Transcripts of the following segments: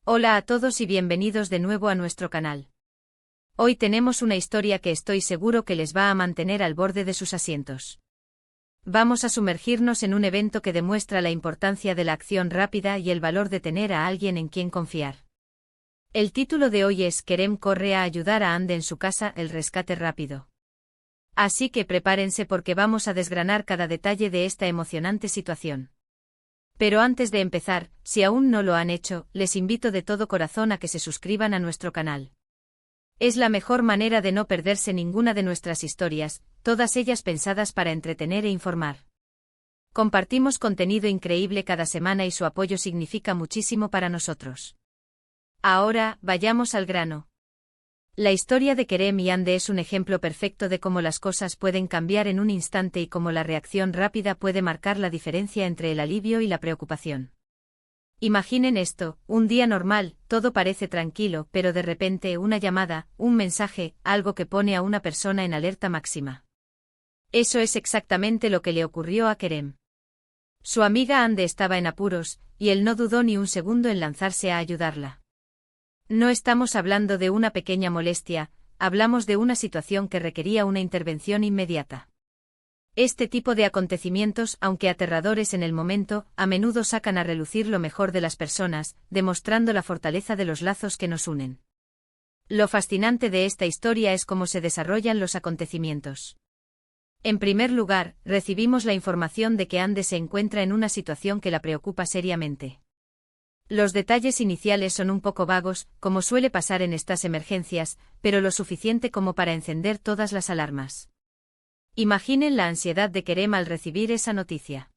Hola a todos y bienvenidos de nuevo a nuestro canal. Hoy tenemos una historia que estoy seguro que les va a mantener al borde de sus asientos. Vamos a sumergirnos en un evento que demuestra la importancia de la acción rápida y el valor de tener a alguien en quien confiar. El título de hoy es Kerem corre a ayudar a Ande en su casa, el rescate rápido. Así que prepárense porque vamos a desgranar cada detalle de esta emocionante situación. Pero antes de empezar, si aún no lo han hecho, les invito de todo corazón a que se suscriban a nuestro canal. Es la mejor manera de no perderse ninguna de nuestras historias, todas ellas pensadas para entretener e informar. Compartimos contenido increíble cada semana y su apoyo significa muchísimo para nosotros. Ahora, vayamos al grano. La historia de Kerem y Ande es un ejemplo perfecto de cómo las cosas pueden cambiar en un instante y cómo la reacción rápida puede marcar la diferencia entre el alivio y la preocupación. Imaginen esto, un día normal, todo parece tranquilo, pero de repente una llamada, un mensaje, algo que pone a una persona en alerta máxima. Eso es exactamente lo que le ocurrió a Kerem. Su amiga Ande estaba en apuros, y él no dudó ni un segundo en lanzarse a ayudarla. No estamos hablando de una pequeña molestia, hablamos de una situación que requería una intervención inmediata. Este tipo de acontecimientos, aunque aterradores en el momento, a menudo sacan a relucir lo mejor de las personas, demostrando la fortaleza de los lazos que nos unen. Lo fascinante de esta historia es cómo se desarrollan los acontecimientos. En primer lugar, recibimos la información de que Ande se encuentra en una situación que la preocupa seriamente. Los detalles iniciales son un poco vagos, como suele pasar en estas emergencias, pero lo suficiente como para encender todas las alarmas. Imaginen la ansiedad de Kerem al recibir esa noticia.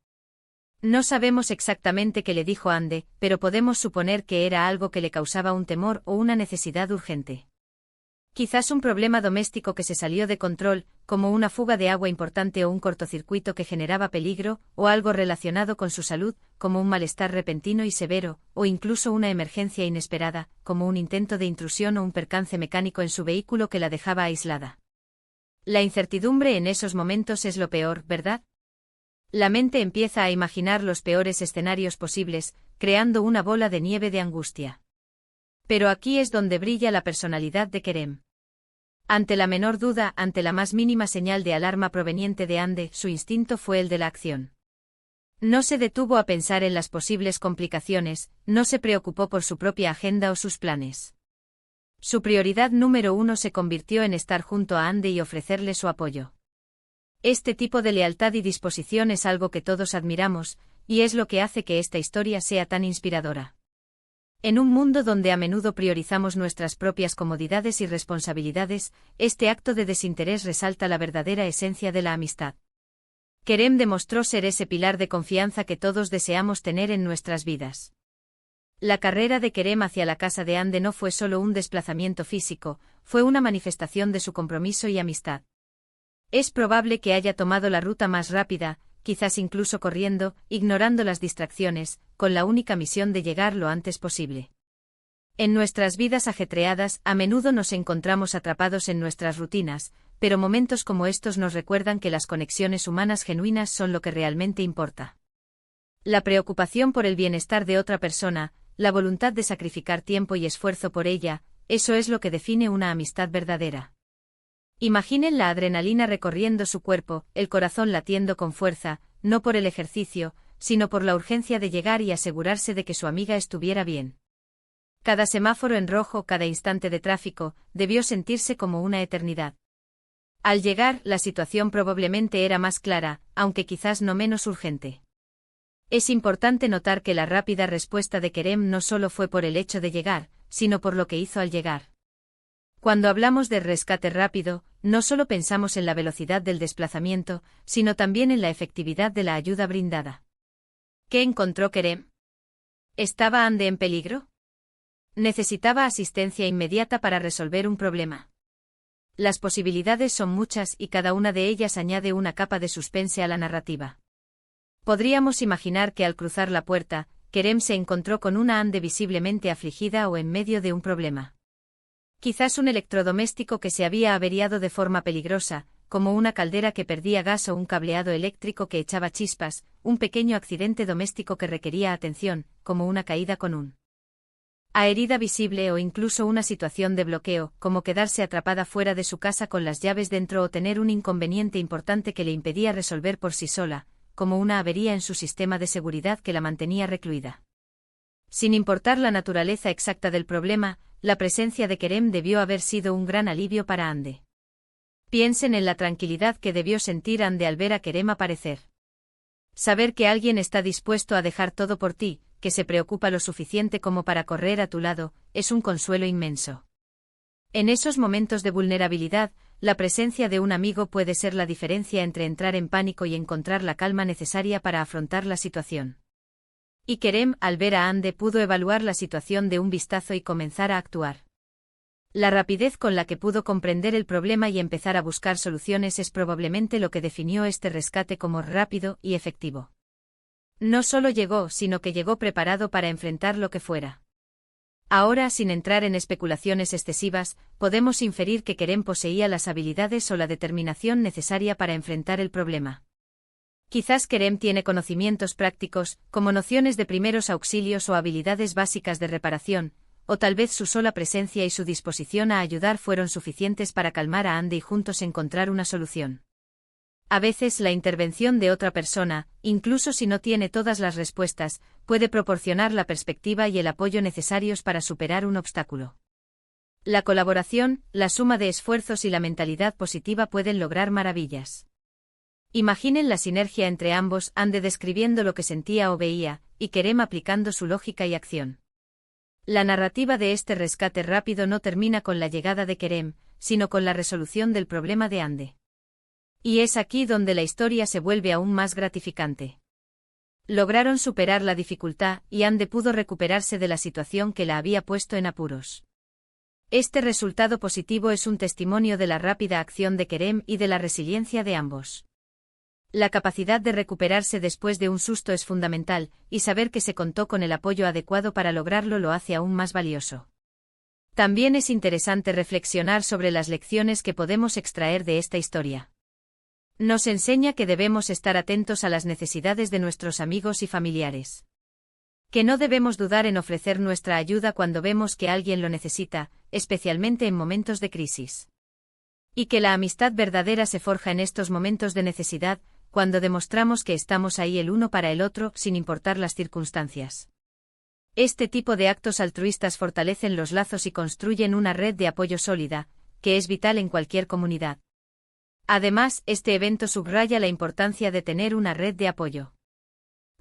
No sabemos exactamente qué le dijo Ande, pero podemos suponer que era algo que le causaba un temor o una necesidad urgente. Quizás un problema doméstico que se salió de control, como una fuga de agua importante o un cortocircuito que generaba peligro, o algo relacionado con su salud, como un malestar repentino y severo, o incluso una emergencia inesperada, como un intento de intrusión o un percance mecánico en su vehículo que la dejaba aislada. La incertidumbre en esos momentos es lo peor, ¿verdad? La mente empieza a imaginar los peores escenarios posibles, creando una bola de nieve de angustia. Pero aquí es donde brilla la personalidad de Kerem. Ante la menor duda, ante la más mínima señal de alarma proveniente de Ande, su instinto fue el de la acción. No se detuvo a pensar en las posibles complicaciones, no se preocupó por su propia agenda o sus planes. Su prioridad número uno se convirtió en estar junto a Ande y ofrecerle su apoyo. Este tipo de lealtad y disposición es algo que todos admiramos, y es lo que hace que esta historia sea tan inspiradora. En un mundo donde a menudo priorizamos nuestras propias comodidades y responsabilidades, este acto de desinterés resalta la verdadera esencia de la amistad. Kerem demostró ser ese pilar de confianza que todos deseamos tener en nuestras vidas. La carrera de Kerem hacia la casa de Ande no fue solo un desplazamiento físico, fue una manifestación de su compromiso y amistad. Es probable que haya tomado la ruta más rápida, quizás incluso corriendo, ignorando las distracciones, con la única misión de llegar lo antes posible. En nuestras vidas ajetreadas, a menudo nos encontramos atrapados en nuestras rutinas, pero momentos como estos nos recuerdan que las conexiones humanas genuinas son lo que realmente importa. La preocupación por el bienestar de otra persona, la voluntad de sacrificar tiempo y esfuerzo por ella, eso es lo que define una amistad verdadera. Imaginen la adrenalina recorriendo su cuerpo, el corazón latiendo con fuerza, no por el ejercicio, sino por la urgencia de llegar y asegurarse de que su amiga estuviera bien. Cada semáforo en rojo, cada instante de tráfico, debió sentirse como una eternidad. Al llegar, la situación probablemente era más clara, aunque quizás no menos urgente. Es importante notar que la rápida respuesta de Kerem no solo fue por el hecho de llegar, sino por lo que hizo al llegar. Cuando hablamos de rescate rápido, no solo pensamos en la velocidad del desplazamiento, sino también en la efectividad de la ayuda brindada. ¿Qué encontró Kerem? ¿Estaba Ande en peligro? Necesitaba asistencia inmediata para resolver un problema. Las posibilidades son muchas y cada una de ellas añade una capa de suspense a la narrativa. Podríamos imaginar que al cruzar la puerta, Kerem se encontró con una Ande visiblemente afligida o en medio de un problema. Quizás un electrodoméstico que se había averiado de forma peligrosa, como una caldera que perdía gas o un cableado eléctrico que echaba chispas, un pequeño accidente doméstico que requería atención, como una caída con un A herida visible o incluso una situación de bloqueo, como quedarse atrapada fuera de su casa con las llaves dentro o tener un inconveniente importante que le impedía resolver por sí sola, como una avería en su sistema de seguridad que la mantenía recluida. Sin importar la naturaleza exacta del problema, la presencia de Kerem debió haber sido un gran alivio para Ande. Piensen en la tranquilidad que debió sentir Ande al ver a Kerem aparecer. Saber que alguien está dispuesto a dejar todo por ti, que se preocupa lo suficiente como para correr a tu lado, es un consuelo inmenso. En esos momentos de vulnerabilidad, la presencia de un amigo puede ser la diferencia entre entrar en pánico y encontrar la calma necesaria para afrontar la situación. Y Kerem, al ver a Ande, pudo evaluar la situación de un vistazo y comenzar a actuar. La rapidez con la que pudo comprender el problema y empezar a buscar soluciones es probablemente lo que definió este rescate como rápido y efectivo. No solo llegó, sino que llegó preparado para enfrentar lo que fuera. Ahora, sin entrar en especulaciones excesivas, podemos inferir que Kerem poseía las habilidades o la determinación necesaria para enfrentar el problema. Quizás Kerem tiene conocimientos prácticos, como nociones de primeros auxilios o habilidades básicas de reparación, o tal vez su sola presencia y su disposición a ayudar fueron suficientes para calmar a Ande y juntos encontrar una solución. A veces la intervención de otra persona, incluso si no tiene todas las respuestas, puede proporcionar la perspectiva y el apoyo necesarios para superar un obstáculo. La colaboración, la suma de esfuerzos y la mentalidad positiva pueden lograr maravillas. Imaginen la sinergia entre ambos, Ande describiendo lo que sentía o veía, y Kerem aplicando su lógica y acción. La narrativa de este rescate rápido no termina con la llegada de Kerem, sino con la resolución del problema de Ande. Y es aquí donde la historia se vuelve aún más gratificante. Lograron superar la dificultad y Ande pudo recuperarse de la situación que la había puesto en apuros. Este resultado positivo es un testimonio de la rápida acción de Kerem y de la resiliencia de ambos. La capacidad de recuperarse después de un susto es fundamental, y saber que se contó con el apoyo adecuado para lograrlo lo hace aún más valioso. También es interesante reflexionar sobre las lecciones que podemos extraer de esta historia. Nos enseña que debemos estar atentos a las necesidades de nuestros amigos y familiares. Que no debemos dudar en ofrecer nuestra ayuda cuando vemos que alguien lo necesita, especialmente en momentos de crisis. Y que la amistad verdadera se forja en estos momentos de necesidad, cuando demostramos que estamos ahí el uno para el otro, sin importar las circunstancias. Este tipo de actos altruistas fortalecen los lazos y construyen una red de apoyo sólida, que es vital en cualquier comunidad. Además, este evento subraya la importancia de tener una red de apoyo.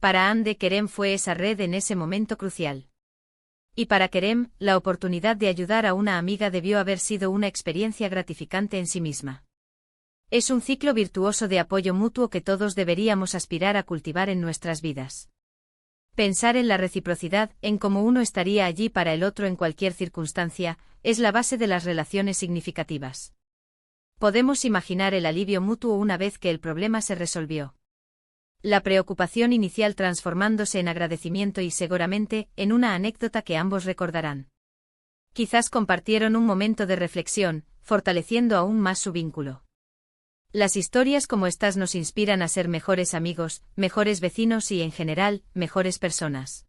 Para Ande, Kerem fue esa red en ese momento crucial. Y para Kerem, la oportunidad de ayudar a una amiga debió haber sido una experiencia gratificante en sí misma. Es un ciclo virtuoso de apoyo mutuo que todos deberíamos aspirar a cultivar en nuestras vidas. Pensar en la reciprocidad, en cómo uno estaría allí para el otro en cualquier circunstancia, es la base de las relaciones significativas. Podemos imaginar el alivio mutuo una vez que el problema se resolvió. La preocupación inicial transformándose en agradecimiento y seguramente en una anécdota que ambos recordarán. Quizás compartieron un momento de reflexión, fortaleciendo aún más su vínculo. Las historias como estas nos inspiran a ser mejores amigos, mejores vecinos y en general, mejores personas.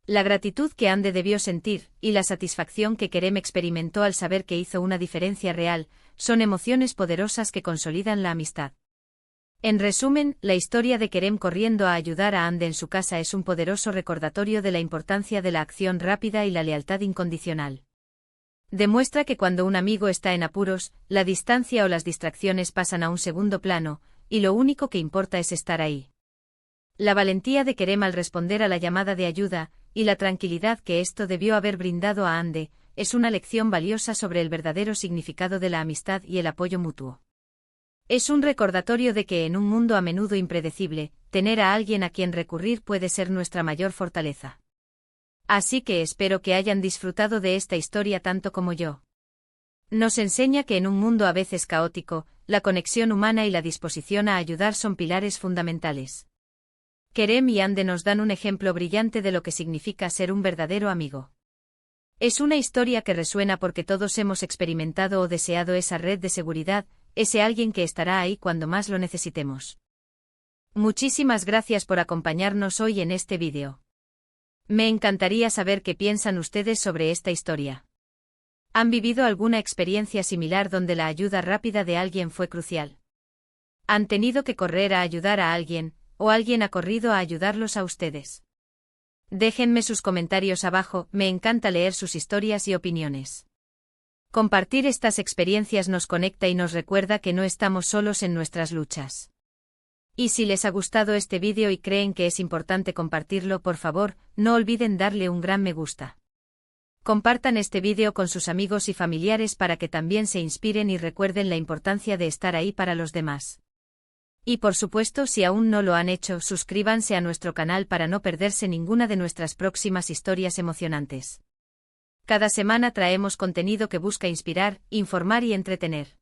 La gratitud que Ande debió sentir, y la satisfacción que Kerem experimentó al saber que hizo una diferencia real, son emociones poderosas que consolidan la amistad. En resumen, la historia de Kerem corriendo a ayudar a Ande en su casa es un poderoso recordatorio de la importancia de la acción rápida y la lealtad incondicional. Demuestra que cuando un amigo está en apuros, la distancia o las distracciones pasan a un segundo plano, y lo único que importa es estar ahí. La valentía de Kerem al responder a la llamada de ayuda, y la tranquilidad que esto debió haber brindado a Ande, es una lección valiosa sobre el verdadero significado de la amistad y el apoyo mutuo. Es un recordatorio de que en un mundo a menudo impredecible, tener a alguien a quien recurrir puede ser nuestra mayor fortaleza. Así que espero que hayan disfrutado de esta historia tanto como yo. Nos enseña que en un mundo a veces caótico, la conexión humana y la disposición a ayudar son pilares fundamentales. Kerem y Ande nos dan un ejemplo brillante de lo que significa ser un verdadero amigo. Es una historia que resuena porque todos hemos experimentado o deseado esa red de seguridad, ese alguien que estará ahí cuando más lo necesitemos. Muchísimas gracias por acompañarnos hoy en este vídeo. Me encantaría saber qué piensan ustedes sobre esta historia. ¿Han vivido alguna experiencia similar donde la ayuda rápida de alguien fue crucial? ¿Han tenido que correr a ayudar a alguien, o alguien ha corrido a ayudarlos a ustedes? Déjenme sus comentarios abajo, me encanta leer sus historias y opiniones. Compartir estas experiencias nos conecta y nos recuerda que no estamos solos en nuestras luchas. Y si les ha gustado este vídeo y creen que es importante compartirlo, por favor, no olviden darle un gran me gusta. Compartan este vídeo con sus amigos y familiares para que también se inspiren y recuerden la importancia de estar ahí para los demás. Y por supuesto, si aún no lo han hecho, suscríbanse a nuestro canal para no perderse ninguna de nuestras próximas historias emocionantes. Cada semana traemos contenido que busca inspirar, informar y entretener.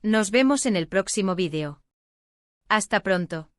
Nos vemos en el próximo vídeo. Hasta pronto.